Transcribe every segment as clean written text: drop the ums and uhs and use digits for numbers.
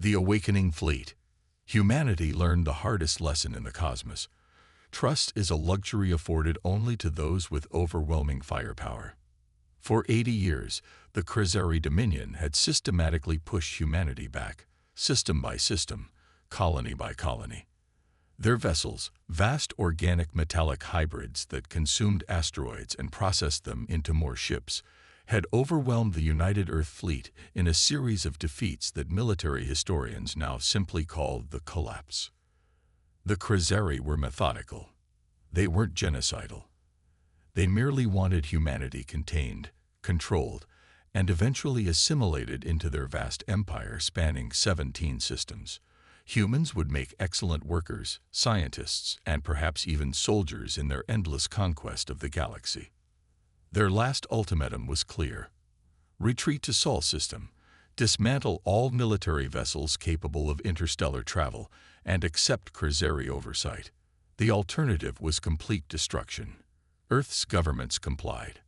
The Awakening Fleet. Humanity learned the hardest lesson in the cosmos. Trust is a luxury afforded only to those with overwhelming firepower. For 80 years, the Krezeri Dominion had systematically pushed humanity back, system by system, colony by colony. Their vessels, vast organic metallic hybrids that consumed asteroids and processed them into more ships, had overwhelmed the United Earth Fleet in a series of defeats that military historians now simply call the collapse. The Krezeri were methodical. They weren't genocidal. They merely wanted humanity contained, controlled, and eventually assimilated into their vast empire spanning 17 systems. Humans would make excellent workers, scientists, and perhaps even soldiers in their endless conquest of the galaxy. Their last ultimatum was clear. Retreat to Sol system, dismantle all military vessels capable of interstellar travel, and accept Krezeri oversight. The alternative was complete destruction. Earth's governments complied.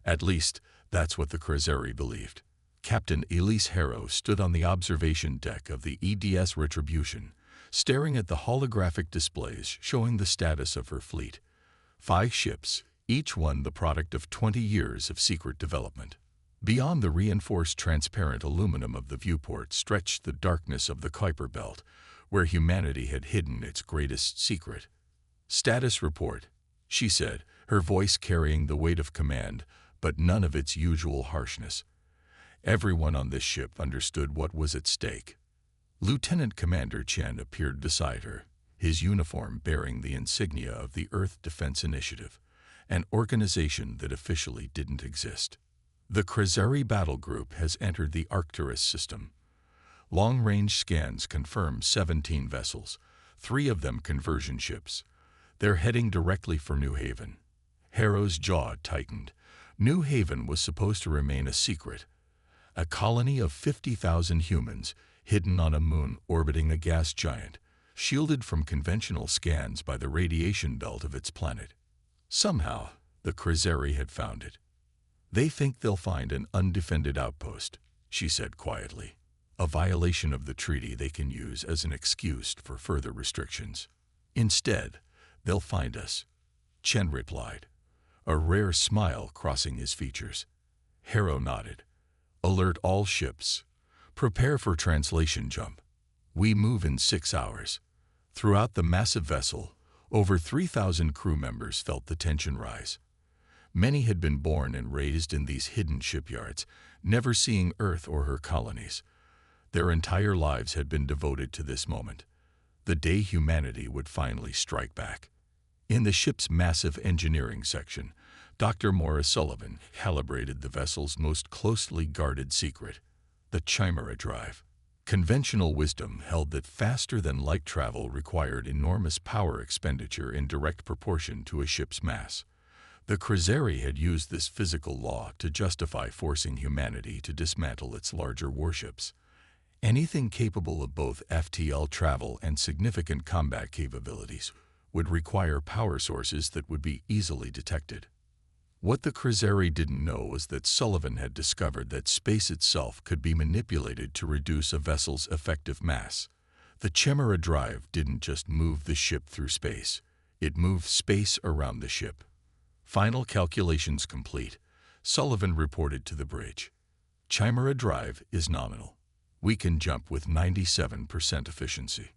At least, that's what the Krezeri believed. Captain Elise Harrow stood on the observation deck of the EDS Retribution, staring at the holographic displays showing the status of her fleet. 5 ships, each one the product of 20 years of secret development. Beyond the reinforced transparent aluminum of the viewport stretched the darkness of the Kuiper Belt, where humanity had hidden its greatest secret. "Status report," she said, her voice carrying the weight of command, but none of its usual harshness. Everyone on this ship understood what was at stake. Lieutenant Commander Chen appeared beside her, his uniform bearing the insignia of the Earth Defense Initiative, an organization that officially didn't exist. The Krezeri Battle Group has entered the Arcturus system. Long-range scans confirm 17 vessels, 3 of them conversion ships. They're heading directly for New Haven. Harrow's jaw tightened. New Haven was supposed to remain a secret. A colony of 50,000 humans, hidden on a moon orbiting a gas giant, shielded from conventional scans by the radiation belt of its planet. Somehow, the Krezeri had found it. "They think they'll find an undefended outpost," she said quietly. "A violation of the treaty they can use as an excuse for further restrictions. Instead, they'll find us," Chen replied, a rare smile crossing his features. Harrow nodded. "Alert all ships. Prepare for translation jump. We move in 6 hours." Throughout the massive vessel, over 3,000 crew members felt the tension rise. Many had been born and raised in these hidden shipyards, never seeing Earth or her colonies. Their entire lives had been devoted to this moment, the day humanity would finally strike back. In the ship's massive engineering section, Dr. Morris Sullivan calibrated the vessel's most closely guarded secret, the Chimera drive. Conventional wisdom held that faster-than-light travel required enormous power expenditure in direct proportion to a ship's mass. The Krezeri had used this physical law to justify forcing humanity to dismantle its larger warships. Anything capable of both FTL travel and significant combat capabilities would require power sources that would be easily detected. What the Krezeri didn't know was that Sullivan had discovered that space itself could be manipulated to reduce a vessel's effective mass. The Chimera drive didn't just move the ship through space, it moved space around the ship. Final calculations complete, Sullivan reported to the bridge. Chimera drive is nominal. We can jump with 97% efficiency.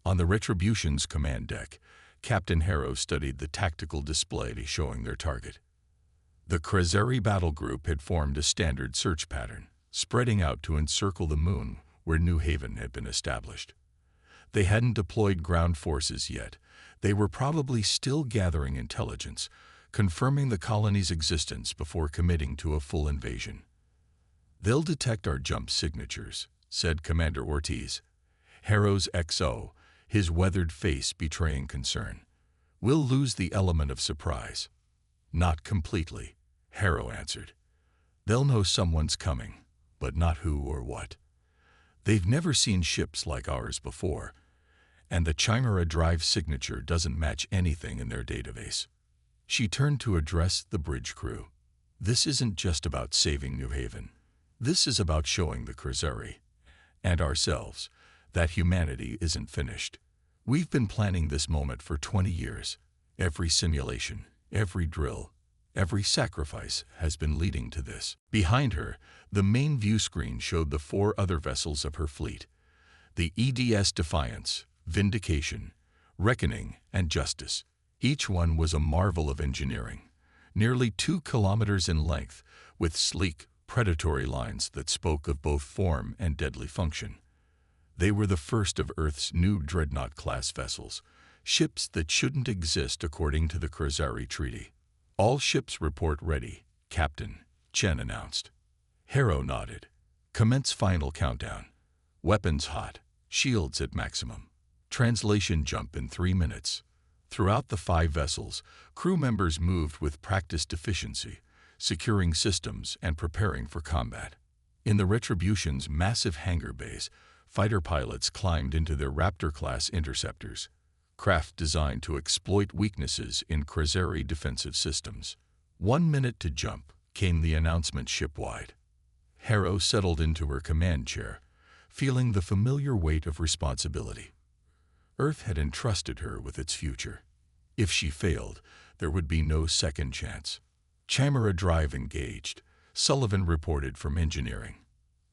On the Retribution's command deck, Captain Harrow studied the tactical display showing their target. The Krezeri Battle Group had formed a standard search pattern, spreading out to encircle the moon where New Haven had been established. They hadn't deployed ground forces yet. They were probably still gathering intelligence, confirming the colony's existence before committing to a full invasion. "They'll detect our jump signatures," said Commander Ortiz. Harrow's XO, his weathered face betraying concern. "We'll lose the element of surprise." "Not completely," Harrow answered. "They'll know someone's coming, but not who or what. They've never seen ships like ours before, and the Chimera drive signature doesn't match anything in their database." She turned to address the bridge crew. "This isn't just about saving New Haven. This is about showing the Krezeri, and ourselves, that humanity isn't finished. We've been planning this moment for 20 years. Every simulation, every drill, every sacrifice has been leading to this. Behind her, the main view screen showed the 4 other vessels of her fleet: the EDS Defiance, Vindication, Reckoning, and Justice. Each one was a marvel of engineering, nearly 2 kilometers in length, with sleek, predatory lines that spoke of both form and deadly function. They were the first of Earth's new Dreadnought-class vessels, ships that shouldn't exist according to the Krasari Treaty. "All ships report ready," Captain Chen announced. Harrow nodded. "Commence final countdown. Weapons hot, shields at maximum. Translation jump in 3 minutes." Throughout the 5 vessels, crew members moved with practiced efficiency, securing systems and preparing for combat. In the Retribution's massive hangar bays, fighter pilots climbed into their Raptor-class interceptors, craft designed to exploit weaknesses in Krasari defensive systems. 1 minute to jump, came the announcement ship-wide. Harrow settled into her command chair, feeling the familiar weight of responsibility. Earth had entrusted her with its future. If she failed, there would be no second chance. Chimera drive engaged, Sullivan reported from engineering.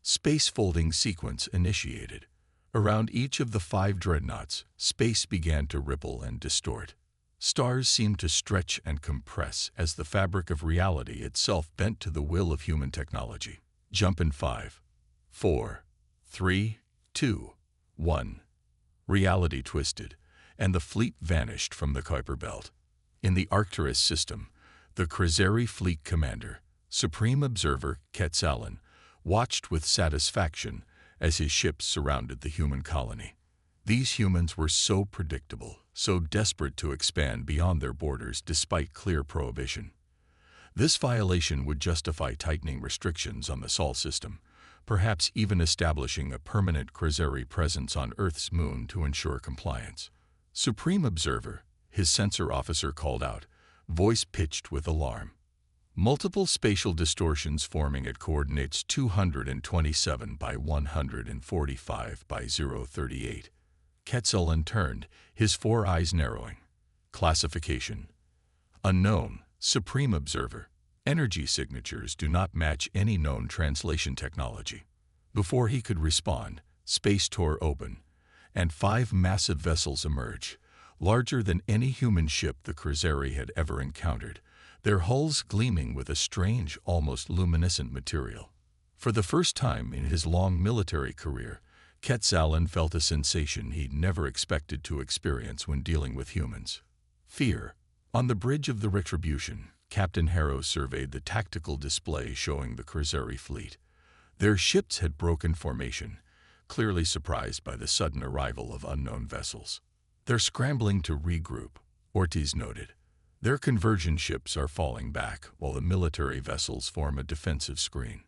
Space folding sequence initiated. Around each of the 5 dreadnoughts, space began to ripple and distort. Stars seemed to stretch and compress as the fabric of reality itself bent to the will of human technology. Jump in 5, 4, 3, 2, 1. Reality twisted, and the fleet vanished from the Kuiper Belt. In the Arcturus system, the Krasari Fleet Commander, Supreme Observer Quetzalon, watched with satisfaction as his ships surrounded the human colony. These humans were so predictable, so desperate to expand beyond their borders despite clear prohibition. This violation would justify tightening restrictions on the Sol system, perhaps even establishing a permanent Krasari presence on Earth's moon to ensure compliance. "Supreme Observer," his sensor officer called out, voice pitched with alarm. "Multiple spatial distortions forming at coordinates 227 by 145 by 038. Quetzalon turned, his 4 eyes narrowing. "Classification: Unknown, Supreme Observer. Energy signatures do not match any known translation technology." Before he could respond, space tore open, and 5 massive vessels emerged, larger than any human ship the Krasari had ever encountered, their hulls gleaming with a strange, almost luminescent material. For the first time in his long military career, Quetzalon felt a sensation he'd never expected to experience when dealing with humans: fear. On the bridge of the Retribution, Captain Harrow surveyed the tactical display showing the Krasari fleet. Their ships had broken formation, clearly surprised by the sudden arrival of unknown vessels. "They're scrambling to regroup," Ortiz noted. "Their conversion ships are falling back, while the military vessels form a defensive screen."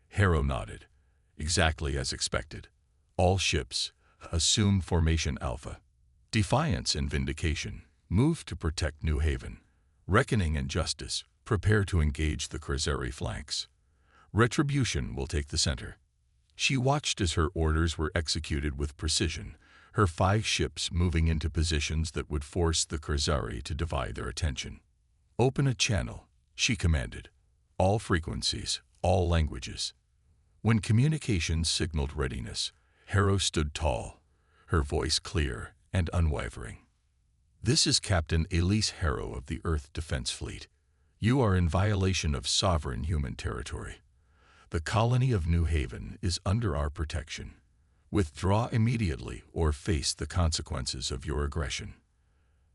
Harrow nodded. "Exactly as expected. All ships, assume formation Alpha. Defiance and Vindication, move to protect New Haven. Reckoning and Justice, prepare to engage the Krasari flanks. Retribution will take the center." She watched as her orders were executed with precision, her 5 ships moving into positions that would force the Krasari to divide their attention. "Open a channel," she commanded. "All frequencies, all languages." When communications signaled readiness, Harrow stood tall, her voice clear and unwavering. "This is Captain Elise Harrow of the Earth Defense Fleet. You are in violation of sovereign human territory. The colony of New Haven is under our protection. Withdraw immediately or face the consequences of your aggression."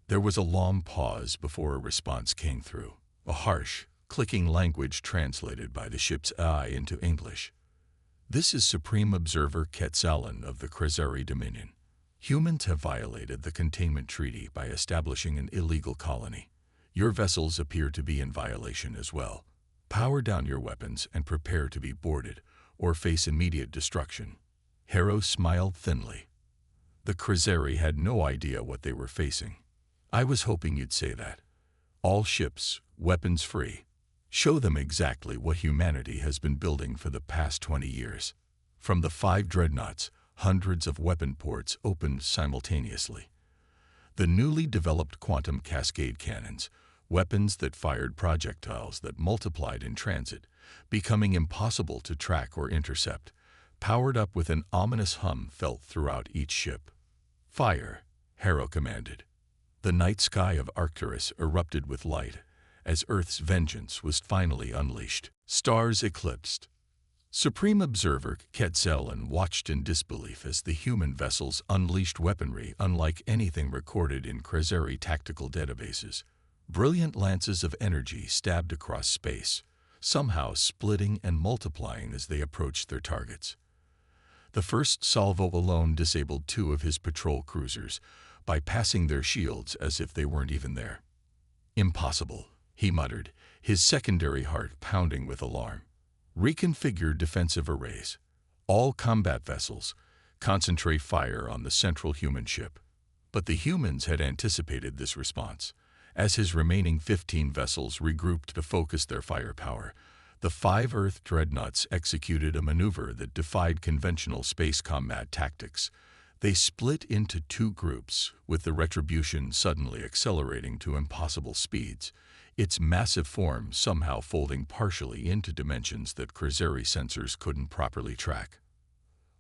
There was a long pause before a response came through, a harsh, clicking language translated by the ship's AI into English. "This is Supreme Observer Quetzalon of the Krasari Dominion. Humans have violated the Containment Treaty by establishing an illegal colony. Your vessels appear to be in violation as well. Power down your weapons and prepare to be boarded or face immediate destruction." Harrow smiled thinly. The Krasari had no idea what they were facing. "I was hoping you'd say that. All ships, weapons free. Show them exactly what humanity has been building for the past 20 years. From the 5 Dreadnoughts, hundreds of weapon ports opened simultaneously. The newly developed quantum cascade cannons, weapons that fired projectiles that multiplied in transit, becoming impossible to track or intercept, powered up with an ominous hum felt throughout each ship. "Fire," Harrow commanded. The night sky of Arcturus erupted with light, as Earth's vengeance was finally unleashed. Stars eclipsed. Supreme Observer Quetzalcoatl watched in disbelief as the human vessels unleashed weaponry unlike anything recorded in Krezeri tactical databases. Brilliant lances of energy stabbed across space, somehow splitting and multiplying as they approached their targets. The first salvo alone disabled 2 of his patrol cruisers, bypassing their shields as if they weren't even there. "Impossible," he muttered, his secondary heart pounding with alarm. Reconfigured defensive arrays. All combat vessels. Concentrate fire on the central human ship. But the humans had anticipated this response. As his remaining 15 vessels regrouped to focus their firepower, the 5 Earth Dreadnoughts executed a maneuver that defied conventional space combat tactics. They split into 2 groups, with the Retribution suddenly accelerating to impossible speeds, its massive form somehow folding partially into dimensions that Krezeri sensors couldn't properly track.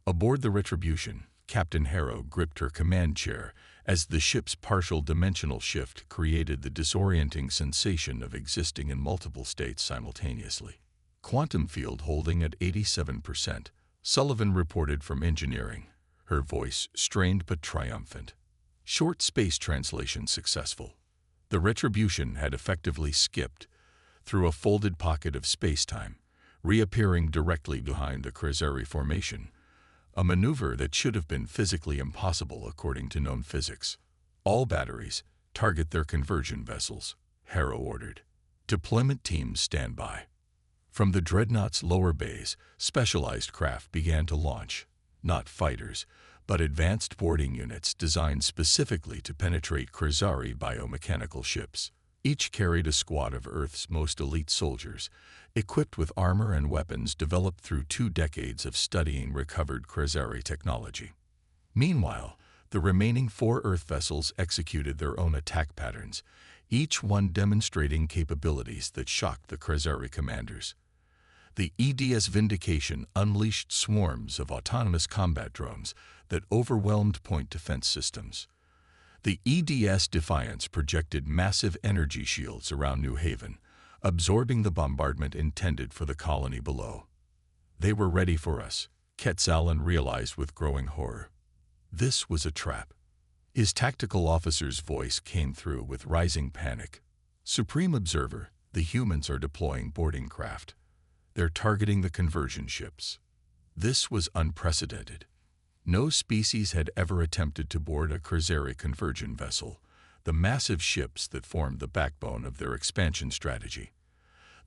Aboard the Retribution, Captain Harrow gripped her command chair as the ship's partial dimensional shift created the disorienting sensation of existing in multiple states simultaneously. "Quantum field holding at 87%, Sullivan reported from engineering, her voice strained but triumphant. "Short space translation successful." The Retribution had effectively skipped through a folded pocket of space-time, reappearing directly behind the Krezeri formation, a maneuver that should have been physically impossible according to known physics. "All batteries, target their conversion vessels," Harrow ordered. "Deployment teams stand by." From the Dreadnought's lower bays, specialized craft began to launch, not fighters, but advanced boarding units designed specifically to penetrate Krezeri biomechanical ships. Each carried a squad of Earth's most elite soldiers, equipped with armor and weapons developed through 2 decades of studying recovered Krezeri technology. Meanwhile, the remaining 4 Earth vessels executed their own attack patterns, each one demonstrating capabilities that shocked the Krezeri commanders. The EDS Vindication unleashed swarms of autonomous combat drones that overwhelmed point defense systems. The EDS Defiance projected massive energy shields around New Haven, absorbing the bombardment intended for the colony below. They were ready for us, Quetzalcoatl realized with growing horror. This was a trap. His tactical officer's voice came through with rising panic. "Supreme Observer, the humans are deploying boarding craft. They're targeting the conversion ships." This was unprecedented. No species had ever attempted to board a Krezeri conversion vessel, the massive ships that formed the backbone of their expansion strategy.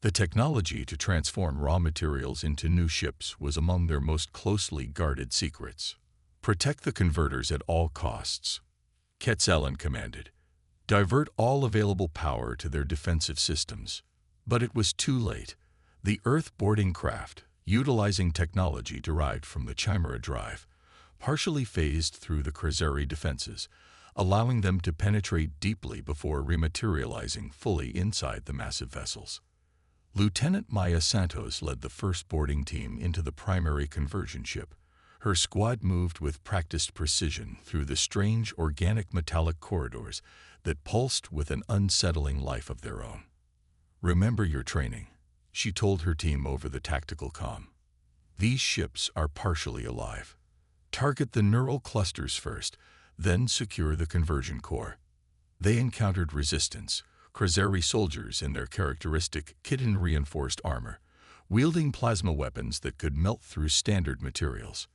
The technology to transform raw materials into new ships was among their most closely guarded secrets. "Protect the converters at all costs," Quetzalcoatl commanded. "Divert all available power to their defensive systems." But it was too late. The Earth boarding craft, utilizing technology derived from the Chimera drive, partially phased through the Krezeri defenses, allowing them to penetrate deeply before rematerializing fully inside the massive vessels. Lieutenant Maya Santos led the first boarding team into the primary conversion ship. Her squad moved with practiced precision through the strange organic metallic corridors that pulsed with an unsettling life of their own. "Remember your training," she told her team over the tactical comm. "These ships are partially alive. Target the neural clusters first, then secure the conversion core." They encountered resistance, Krezeri soldiers in their characteristic chitin-reinforced armor, wielding plasma weapons that could melt through standard materials.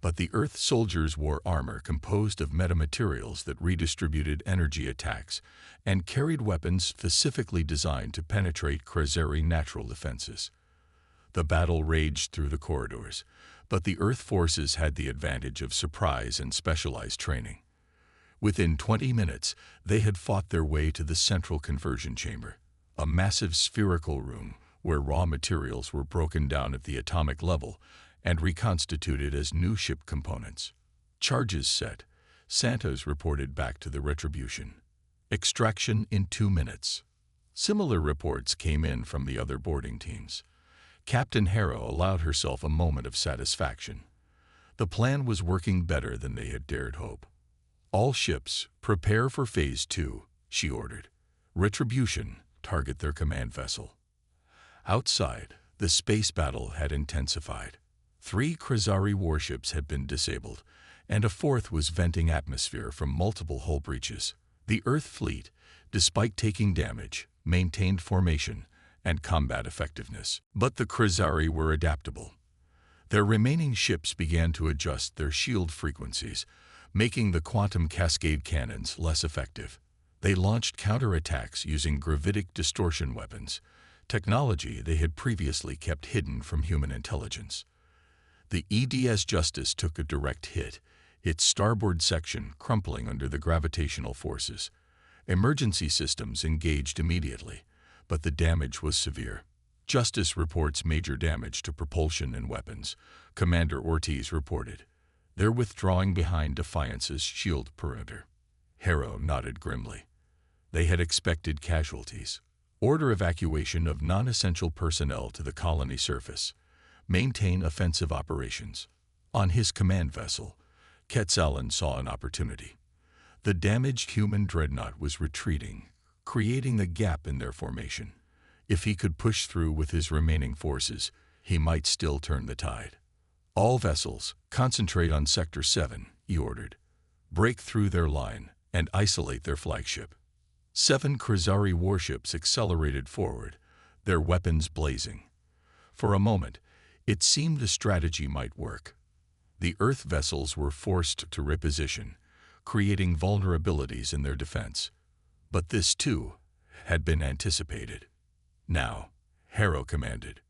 But the Earth soldiers wore armor composed of metamaterials that redistributed energy attacks and carried weapons specifically designed to penetrate Krezeri natural defenses. The battle raged through the corridors, but the Earth forces had the advantage of surprise and specialized training. Within 20 minutes, they had fought their way to the central conversion chamber, a massive spherical room where raw materials were broken down at the atomic level and reconstituted as new ship components. Charges set. Santos reported back to the Retribution. Extraction in 2 minutes. Similar reports came in from the other boarding teams. Captain Harrow allowed herself a moment of satisfaction. The plan was working better than they had dared hope. All ships, prepare for Phase 2, she ordered. Retribution, target their command vessel. Outside, the space battle had intensified. 3 Krasari warships had been disabled, and a 4th was venting atmosphere from multiple hull breaches. The Earth fleet, despite taking damage, maintained formation and combat effectiveness. But the Krasari were adaptable. Their remaining ships began to adjust their shield frequencies, making the quantum cascade cannons less effective. They launched counterattacks using gravitic distortion weapons, technology they had previously kept hidden from human intelligence. The EDS Justice took a direct hit, its starboard section crumpling under the gravitational forces. Emergency systems engaged immediately, but the damage was severe. Justice reports major damage to propulsion and weapons, Commander Ortiz reported. They're withdrawing behind Defiance's shield perimeter. Harrow nodded grimly. They had expected casualties. Order evacuation of non-essential personnel to the colony surface. Maintain offensive operations. On his command vessel, Quetzalan saw an opportunity. The damaged human dreadnought was retreating, creating a gap in their formation. If he could push through with his remaining forces, he might still turn the tide. All vessels, concentrate on Sector 7, he ordered. Break through their line and isolate their flagship. 7 Krasari warships accelerated forward, their weapons blazing. For a moment, it seemed the strategy might work. The Earth vessels were forced to reposition, creating vulnerabilities in their defense. But this, too, had been anticipated. Now, Harrow commanded.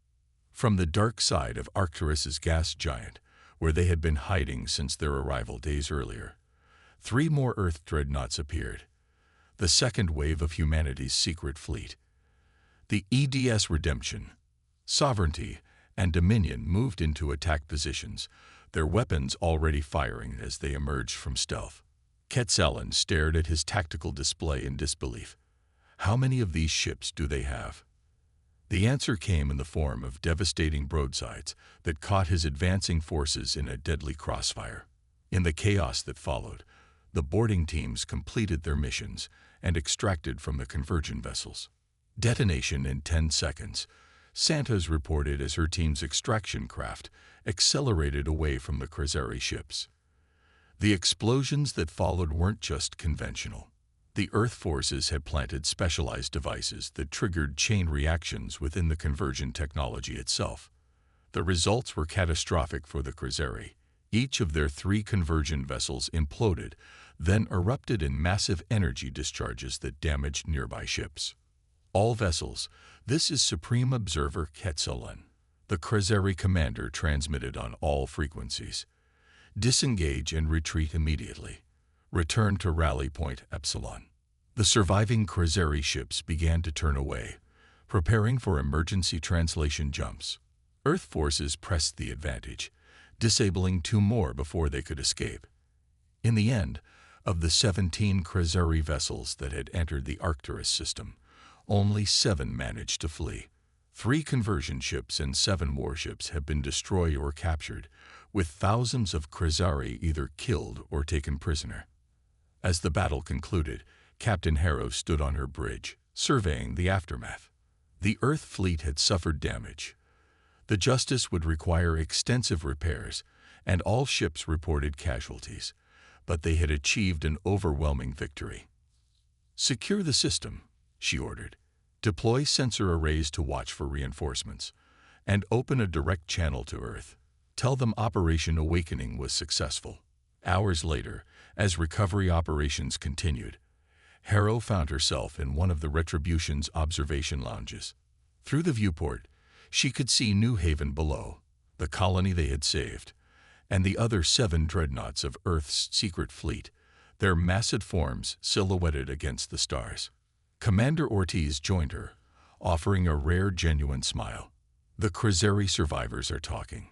From the dark side of Arcturus's gas giant, where they had been hiding since their arrival days earlier, 3 more Earth dreadnoughts appeared. The second wave of humanity's secret fleet. The EDS Redemption, Sovereignty, and Dominion moved into attack positions, their weapons already firing as they emerged from stealth. Quetzalan stared at his tactical display in disbelief. How many of these ships do they have? The answer came in the form of devastating broadsides that caught his advancing forces in a deadly crossfire. In the chaos that followed, the boarding teams completed their missions and extracted from the convergent vessels. Detonation in 10 seconds, Santos reported as her team's extraction craft accelerated away from the Krasari ships. The explosions that followed weren't just conventional. The Earth forces had planted specialized devices that triggered chain reactions within the convergent technology itself. The results were catastrophic for the Krasari. Each of their 3 convergent vessels imploded, then erupted in massive energy discharges that damaged nearby ships. All vessels, this is Supreme Observer Quetzalan. The Krasari commander transmitted on all frequencies. Disengage and retreat immediately. Return to Rally Point Epsilon. The surviving Krasari ships began to turn away, preparing for emergency translation jumps. Earth forces pressed the advantage, disabling 2 more before they could escape. In the end, of the 17 Krasari vessels that had entered the Arcturus system, only 7 managed to flee. 3 conversion ships and 7 warships have been destroyed or captured, with thousands of Krasari either killed or taken prisoner. As the battle concluded, Captain Harrow stood on her bridge, surveying the aftermath. The Earth fleet had suffered damage. The Justice would require extensive repairs, and all ships reported casualties, but they had achieved an overwhelming victory. Secure the system, she ordered. Deploy sensor arrays to watch for reinforcements, and open a direct channel to Earth. Tell them Operation Awakening was successful. Hours later, as recovery operations continued, Harrow found herself in one of the Retribution's observation lounges. Through the viewport, she could see New Haven below, the colony they had saved, and the other 7 dreadnoughts of Earth's secret fleet, their massive forms silhouetted against the stars. Commander Ortiz joined her, offering a rare, genuine smile. The Krasari survivors are talking.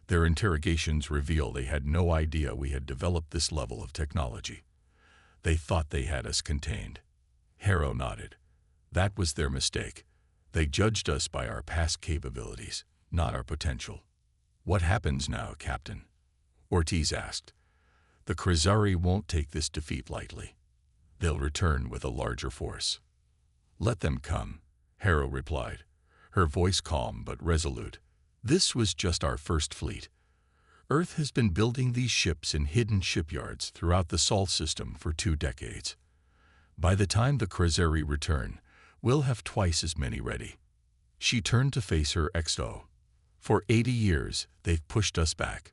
Their interrogations reveal they had no idea we had developed this level of technology. They thought they had us contained. Harrow nodded. That was their mistake. They judged us by our past capabilities, not our potential. What happens now, Captain? Ortiz asked. The Krezari won't take this defeat lightly. They'll return with a larger force. Let them come, Harrow replied, her voice calm but resolute. This was just our first fleet. Earth has been building these ships in hidden shipyards throughout the Sol system for 2 decades. By the time the Krezari return, we'll have twice as many ready. She turned to face her XO. For 80 years, they've pushed us back.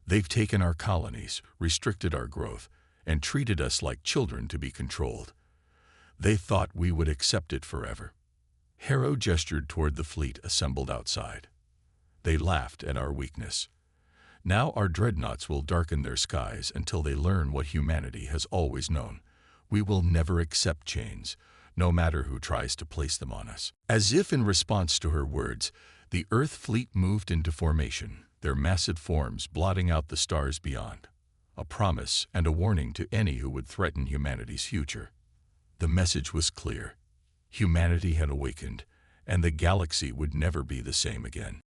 They've taken our colonies, restricted our growth, and treated us like children to be controlled. They thought we would accept it forever. Harrow gestured toward the fleet assembled outside. They laughed at our weakness. Now our dreadnoughts will darken their skies until they learn what humanity has always known. We will never accept chains, no matter who tries to place them on us. As if in response to her words, the Earth fleet moved into formation, their massive forms blotting out the stars beyond. A promise and a warning to any who would threaten humanity's future. The message was clear. Humanity had awakened, and the galaxy would never be the same again.